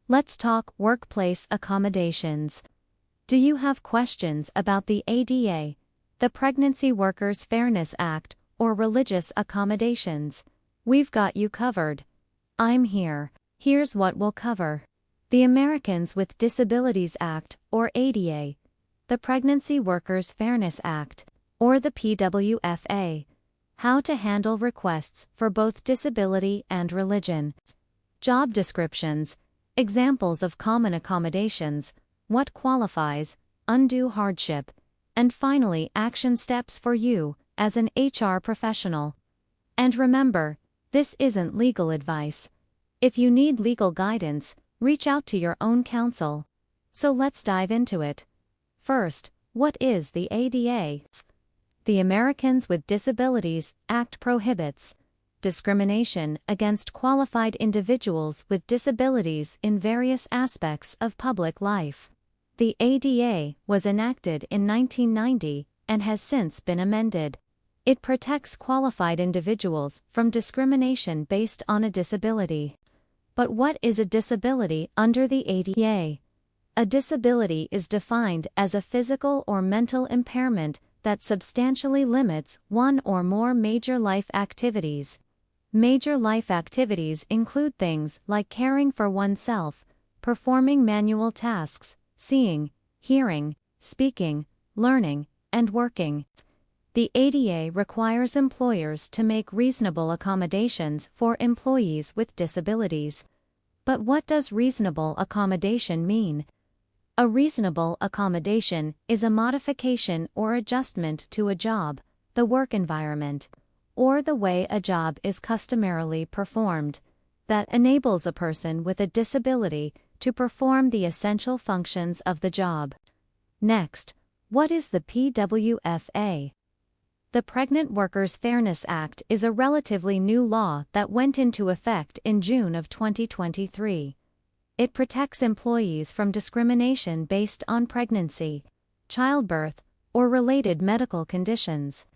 Let's talk workplace accommodations. Do you have questions about the ADA, the Pregnancy Workers Fairness Act, or religious accommodations? We've got you covered. I'm here. Here's what we'll cover. The Americans with Disabilities Act, or ADA, the Pregnancy Workers Fairness Act, or the PWFA. How to handle requests for both disability and religion. Job descriptions, examples of common accommodations, what qualifies, undue hardship, and finally action steps for you as an HR professional. And remember, this isn't legal advice. If you need legal guidance, reach out to your own counsel. So let's dive into it. First, what is the ADA? The Americans with Disabilities Act prohibits discrimination against qualified individuals with disabilities in various aspects of public life. The ADA was enacted in 1990 and has since been amended. It protects qualified individuals from discrimination based on a disability. But what is a disability under the ADA? A disability is defined as a physical or mental impairment that substantially limits one or more major life activities. Major life activities include things like caring for oneself, performing manual tasks, seeing, hearing, speaking, learning, and working. The ADA requires employers to make reasonable accommodations for employees with disabilities. But what does reasonable accommodation mean? A reasonable accommodation is a modification or adjustment to a job, the work environment, or the way a job is customarily performed, that enables a person with a disability to perform the essential functions of the job. Next, what is the PWFA? The Pregnant Workers Fairness Act is a relatively new law that went into effect in June of 2023. It protects employees from discrimination based on pregnancy, childbirth, or related medical conditions.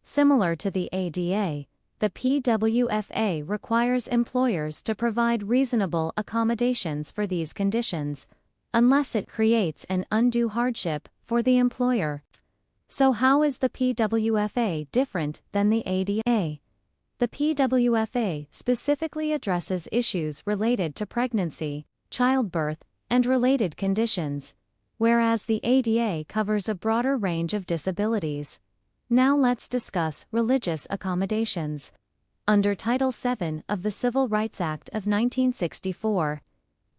Similar to the ADA, the PWFA requires employers to provide reasonable accommodations for these conditions, unless it creates an undue hardship for the employer. So how is the PWFA different than the ADA? The PWFA specifically addresses issues related to pregnancy, childbirth, and related conditions, whereas the ADA covers a broader range of disabilities. Now let's discuss religious accommodations. Under Title VII of the Civil Rights Act of 1964,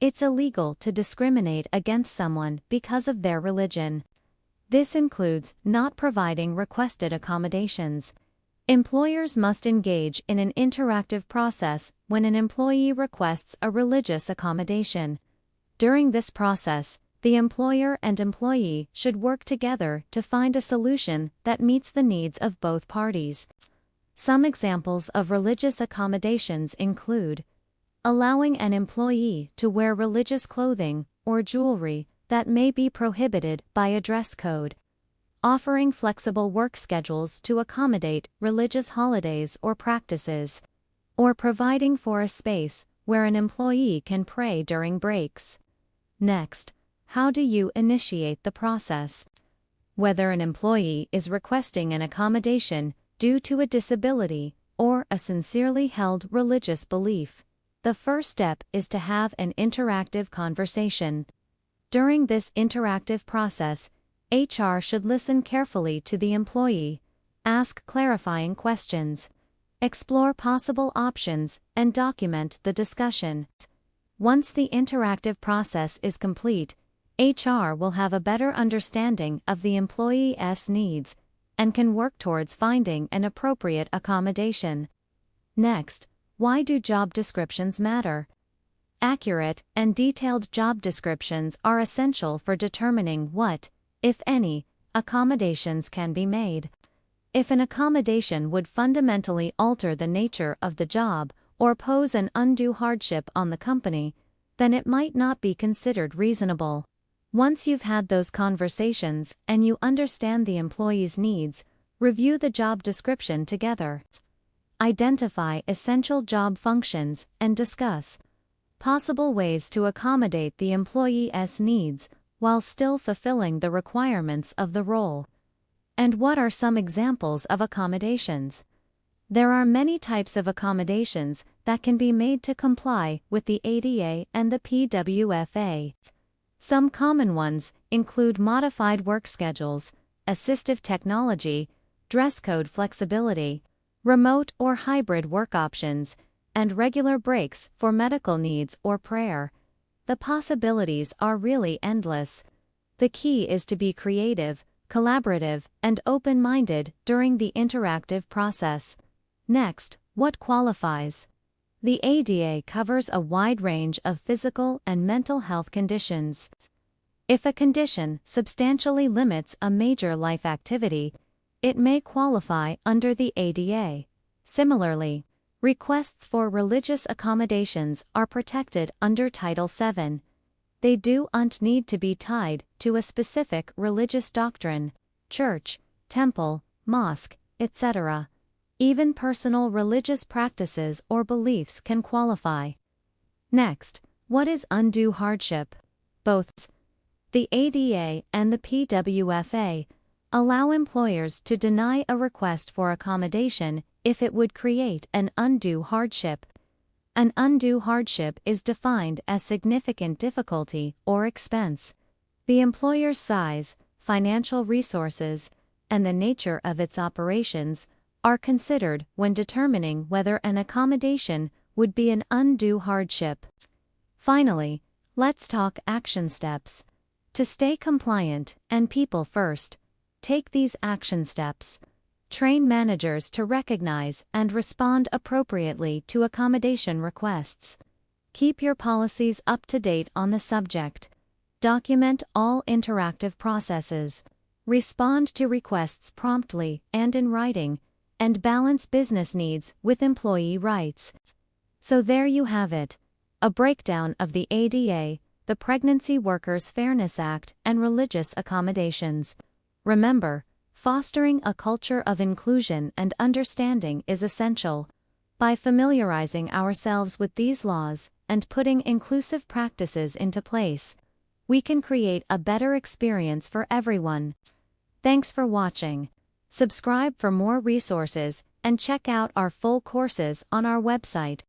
it's illegal to discriminate against someone because of their religion. This includes not providing requested accommodations. Employers must engage in an interactive process when an employee requests a religious accommodation. During this process, the employer and employee should work together to find a solution that meets the needs of both parties. Some examples of religious accommodations include allowing an employee to wear religious clothing or jewelry that may be prohibited by a dress code, offering flexible work schedules to accommodate religious holidays or practices, or providing for a space where an employee can pray during breaks. Next, how do you initiate the process? Whether an employee is requesting an accommodation due to a disability or a sincerely held religious belief, the first step is to have an interactive conversation. During this interactive process, HR should listen carefully to the employee, ask clarifying questions, explore possible options, and document the discussion. Once the interactive process is complete, HR will have a better understanding of the employee's needs and can work towards finding an appropriate accommodation. Next, why do job descriptions matter? Accurate and detailed job descriptions are essential for determining what, if any, accommodations can be made. If an accommodation would fundamentally alter the nature of the job or pose an undue hardship on the company, then it might not be considered reasonable. Once you've had those conversations and you understand the employee's needs, review the job description together. Identify essential job functions and discuss Possible ways to accommodate the employee's needs while still fulfilling the requirements of the role. And what are some examples of accommodations? There are many types of accommodations that can be made to comply with the ADA and the PWFA. Some common ones include modified work schedules, assistive technology, dress code flexibility, remote or hybrid work options, and regular breaks for medical needs or prayer. The possibilities are really endless. The key is to be creative, collaborative, and open-minded during the interactive process. Next, what qualifies? The ADA covers a wide range of physical and mental health conditions. If a condition substantially limits a major life activity, it may qualify under the ADA. Similarly, requests for religious accommodations are protected under Title VII. They don't need to be tied to a specific religious doctrine, church, temple, mosque, etc. Even personal religious practices or beliefs can qualify. Next, what is undue hardship? Both the ADA and the PWFA allow employers to deny a request for accommodation if it would create an undue hardship. An undue hardship is defined as significant difficulty or expense. The employer's size, financial resources, and the nature of its operations are considered when determining whether an accommodation would be an undue hardship. Finally, let's talk action steps. To stay compliant and people first, take these action steps. Train managers to recognize and respond appropriately to accommodation requests. Keep your policies up to date on the subject. Document all interactive processes. Respond to requests promptly and in writing, and balance business needs with employee rights. So there you have it. A breakdown of the ADA, the Pregnancy Workers Fairness Act, and religious accommodations. Remember, fostering a culture of inclusion and understanding is essential. By familiarizing ourselves with these laws and putting inclusive practices into place, we can create a better experience for everyone. Thanks for watching. Subscribe for more resources and check out our full courses on our website.